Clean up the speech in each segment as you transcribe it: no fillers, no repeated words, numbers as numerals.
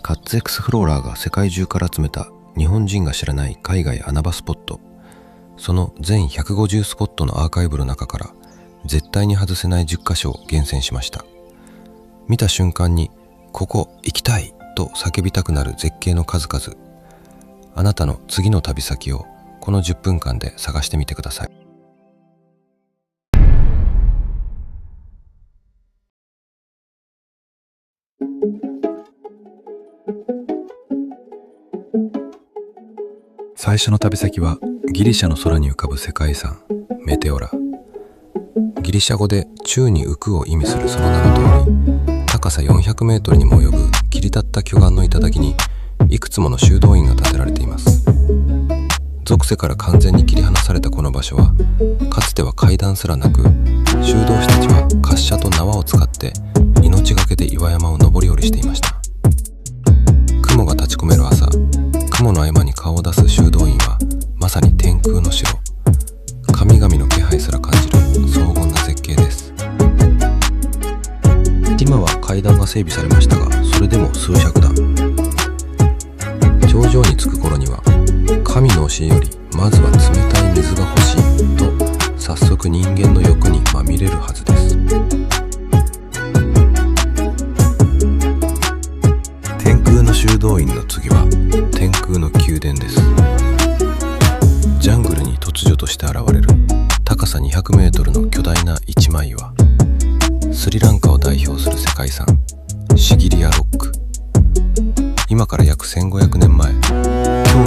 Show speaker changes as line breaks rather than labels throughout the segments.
カッツエクスフローラーが世界中から集めた日本人が知らない海外穴場スポット、その全150スポットのアーカイブの中から絶対に外せない10カ所を厳選しました。見た瞬間にここ行きたいと叫びたくなる絶景の数々。あなたの次の旅先をこの10分間で探してみてください。
最初の旅先はギリシャの空に浮かぶ世界遺産メテオラ。ギリシャ語で宙に浮くを意味するその名の通り、高さ400メートルにも及ぶ切り立った巨岩の頂にいくつもの修道院が建てられています。俗世から完全に切り離されたこの場所は、かつては階段すらなく、修道士たちは滑車と縄を使って命がけで岩山を登り降りしていました。雲が立ち込める朝、雲の合間に顔を出す修道院はまさに天空の城。神々の気配すら感じる荘厳な絶景です。今は階段が整備されましたが、それでも数百段。頂上に着く頃には、神の教えよりまずは冷たい水が欲しいと早速人間の欲にまみれるはずです。天空の修道院の次は天空の宮殿です。ジャングルに突如として現れる高さ200メートルの巨大な一枚岩。スリランカを代表する世界遺産シギリアロック。今から約1500年前、狂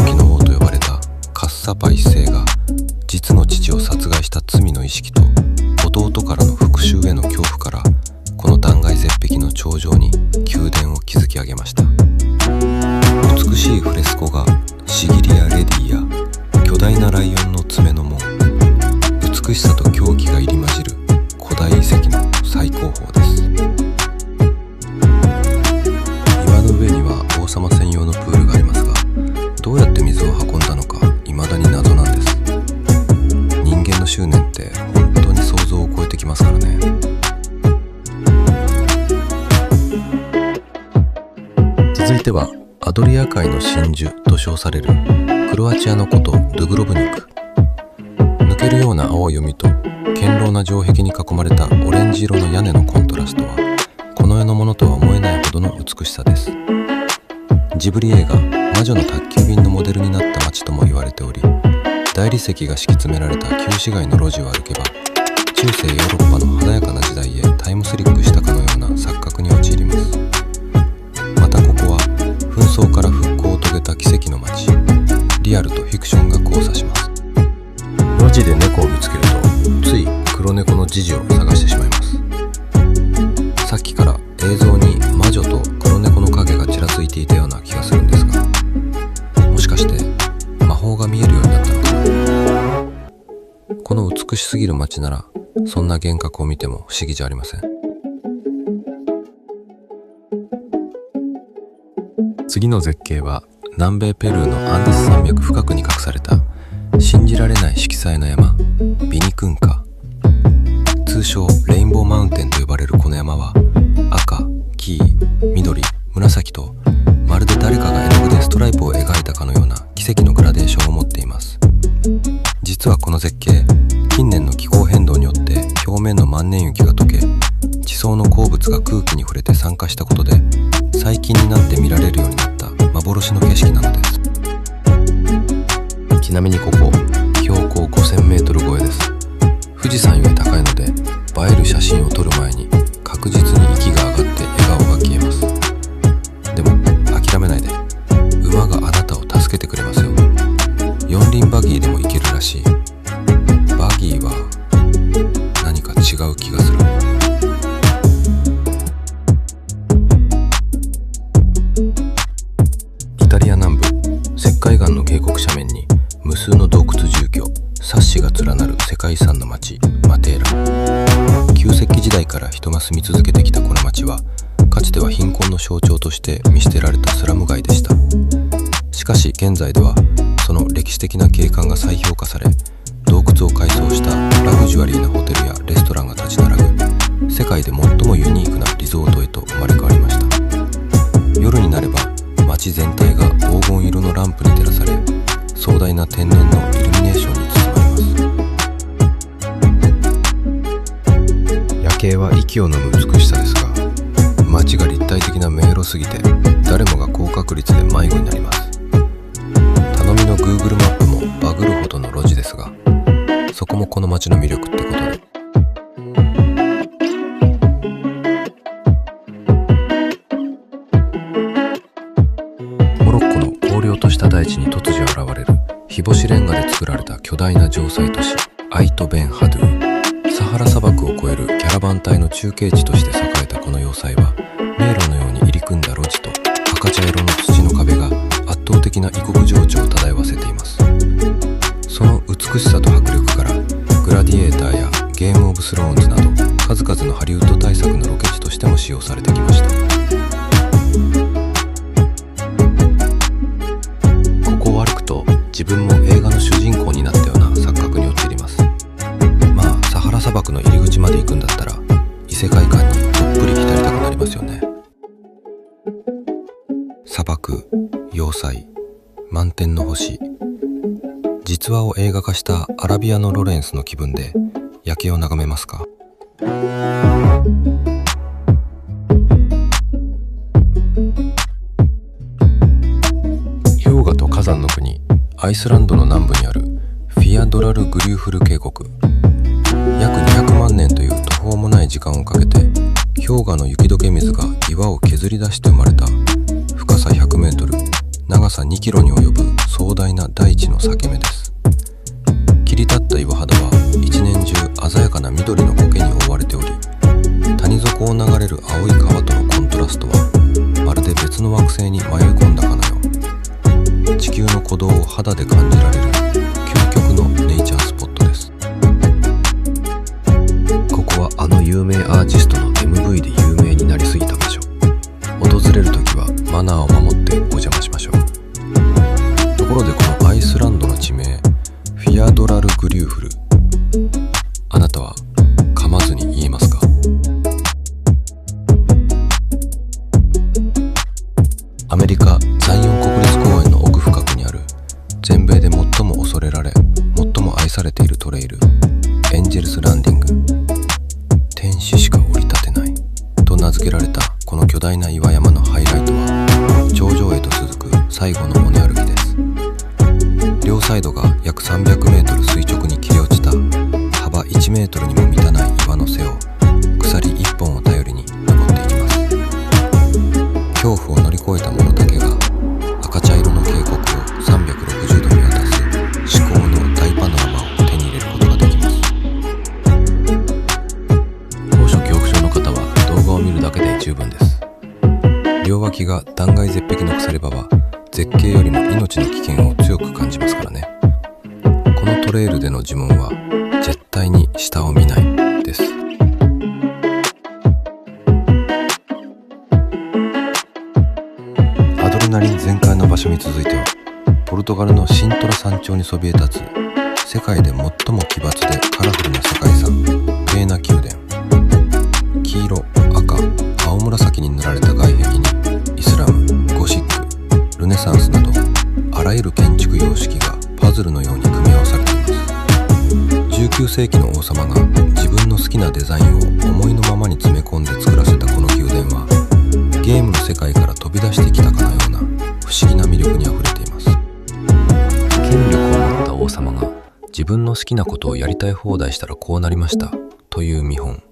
気の王と呼ばれたカッサパ一世が実の父を殺害した罪の意識と弟からの復讐への恐怖から、この断崖絶壁の頂上に宮殿を築き上げました。美しいフレスコ画シギリア・レディや巨大なライオンの爪の門、美しさと狂気が入り混じる古代遺跡の最高峰です。岩の上には王様専用のプールがありますが、どうやって水を運んだのか未だに謎なんです。人間の執念って本当に想像を超えてきますからね。続いてはアドリア海の真珠と称されるクロアチアの古都ドゥブロブニク。抜けるような青い海と堅牢な城壁に囲まれたオレンジ色の屋根のコントラストは、この世のものとは思えないほどの美しさです。ジブリ映画魔女の宅急便のモデルになった街とも言われており、大理石が敷き詰められた旧市街の路地を歩けば、中世ヨーロッパの華やかな時代へタイムスリップしたかのような錯覚に陥ります。またここは紛争から復興を遂げた奇跡の街。リアルとフィクションが交差します。路地で猫を見つけるとつい黒猫のジジを探してしまいます。さっきから映像に魔女と黒猫の影がちらついていたような気がするんですが、もしかして魔法が見えるようになったのかな。この美しすぎる街なら、そんな幻覚を見ても不思議じゃありません。次の絶景は南米ペルーのアンデス山脈深くに隠された信じられない色彩の山ビニクンカ。通称レインボーマウンテンと呼ばれるこの山は、赤、黄、緑、紫とまるで誰かが絵の具でストライプを描いたかのような奇跡のグラデーションを持っています。実はこの絶景、近年の気候変動によって表面の万年雪が溶け、地層の鉱物が空気に触れて酸化したことで、最近になって見られるようになった幻の景色なのです。ちなみにここ標高5000メートル超えです。富士山より高いので、映える写真を撮る前に確実に息が上がって笑顔が消えます。でも諦めないで、馬があなたを助けてくれますよ。四輪バギーでも行けるらしい。バギーは何か違う気がする。イタリア南部石灰岩の渓谷斜面に無数の洞窟住居サッシが連なる世界遺産の町マテーラ。旧石器時代から人が住み続けてきたこの町は、かつては貧困の象徴として見捨てられたスラム街でした。しかし現在ではその歴史的な景観が再評価され、洞窟を改装したラグジュアリーなホテルやレストランが立ち並ぶ世界で最もユニークなリゾートへと生まれ変わりました。夜になれば
大な天然のイルミネーションに包まれます。夜景は息を飲む美しさですが、街が立体的な迷路すぎて誰もが高確率で迷子になります。頼みの Google マップもバグるほどの路地ですが、そこもこの街の魅力ってことで。モロッコの荒涼とした大地に突如現れる日干しレンガで作られた巨大な城塞都市アイト・ベン・ハドゥ。サハラ砂漠を越えるキャラバン隊の中継地として栄えたこの要塞は、迷路のように入り組んだ路地と赤茶色の土の壁が圧倒的な異国情緒を漂わせています。その美しさと迫力から、グラディエーターやゲームオブスローンズなど数々のハリウッド大作のロケ地としても使用されてきました。ここを歩くと自分も映画の主人公になったような錯覚に陥ります。まあサハラ砂漠の入り口まで行くんだったら異世界観にどっぷり浸りたくなりますよね。砂漠、要塞、満天の星、実話を映画化したアラビアのロレンスの気分で夜景を眺めますか。氷河と火山の国アイスランドの南部にあるフィアドラルグリューフル渓谷。約200万年という途方もない時間をかけて氷河の雪解け水が岩を削り出して生まれた深さ100メートル、長さ2キロに及ぶ壮大な大地の裂け目です。切り立った岩肌は一年中鮮やかな緑の苔に覆われており、谷底を流れる青い川とのコントラストはまるで別の惑星に迷い込んだかのよう。地球の鼓動を肌で感じられる究極のネイチャースポットです。ここはあの有名アーティストの MV で有名になりすぎた場所。訪れるときはマナーを守ってお邪魔しましょう。ところでこのアイスランドの地名フィアドラルグリューフル、あなたは噛まずに言えますか？アメリカザイオン国立公園の奥深くにある全米で最も恐れられ最も愛されているトレイル、エンジェルスランディング。天使しか降り立てないと名付けられたこの巨大な岩山のハイライトは、頂上へと続く最後の尾根歩きです。両サイドが約300メートル垂直に切れ落ちた幅1メートルにも満たない岩の背を鎖1本を頼りに登っていきます。恐怖を乗り越えた者だけが赤茶色の渓谷を360度見渡す至高の大パノラマを手に入れることができます。高所恐怖症の方は動画を見るだけで十分です。両脇が断崖絶壁の鎖場は絶景よりも命の危険を強く感じますからね。このトレイルでの呪文は絶対に下を見ないです。アドレナリン全開の場所に続いては、ポルトガルのシントラ山頂にそびえ立つ世界で最も奇抜でカラフルな世界遺産ペーナ宮殿。黄色、赤、青紫に塗られた外壁にイスラム、ゴシック、ルネサンスなどあらゆる建築様式がパズルのように組み合わされています。19世紀の王様が自分の好きなデザインを思いのままに詰め込んで作らせたこの宮殿は、ゲームの世界から飛び出してきたかのような不思議な魅力にあふれています。権力を持った王様が自分の好きなことをやりたい放題したらこうなりましたという見本。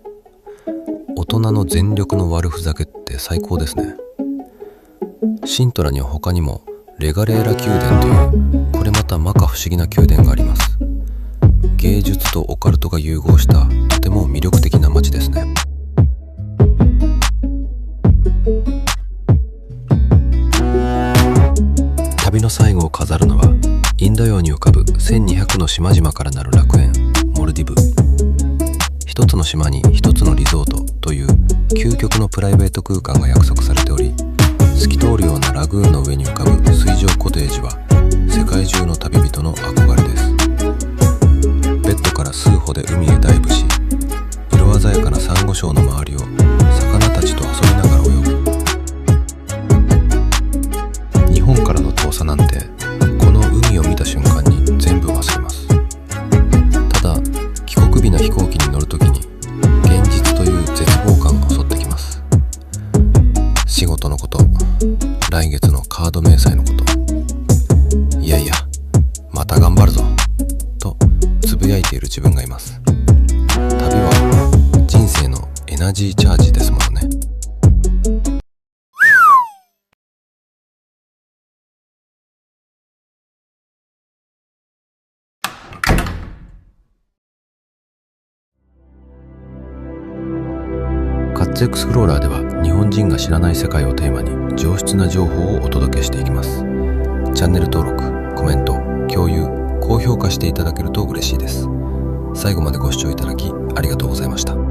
大人の全力の悪ふざけって最高ですね。シントラには他にもレガレーラ宮殿というこれまた摩訶不思議な宮殿があります。芸術とオカルトが融合したとても魅力的な街ですね。旅の最後を飾るのはインド洋に浮かぶ1200の島々からなる楽園モルディブ。一つの島に一つのリゾートという究極のプライベート空間が約束されており、透き通るようなラグーンの上に浮かぶ水上コテージは世界中の旅人の憧れです。ベッドから数歩で海へダイブし、色鮮やかなサンゴ礁の周りを魚たちと遊びながら泳ぐ。日本からの遠さなんてこの海を見た瞬間に
仕事のこと、来月のカード明細のこと、いやいやまた頑張るぞとつぶやいている自分がいます。旅は人生のエナジーチャージですものね。カッツエクスプローラーでは日本人が知らない世界をテーマに上質な情報をお届けしていきます。チャンネル登録、コメント、共有、高評価していただけると嬉しいです。最後までご視聴いただきありがとうございました。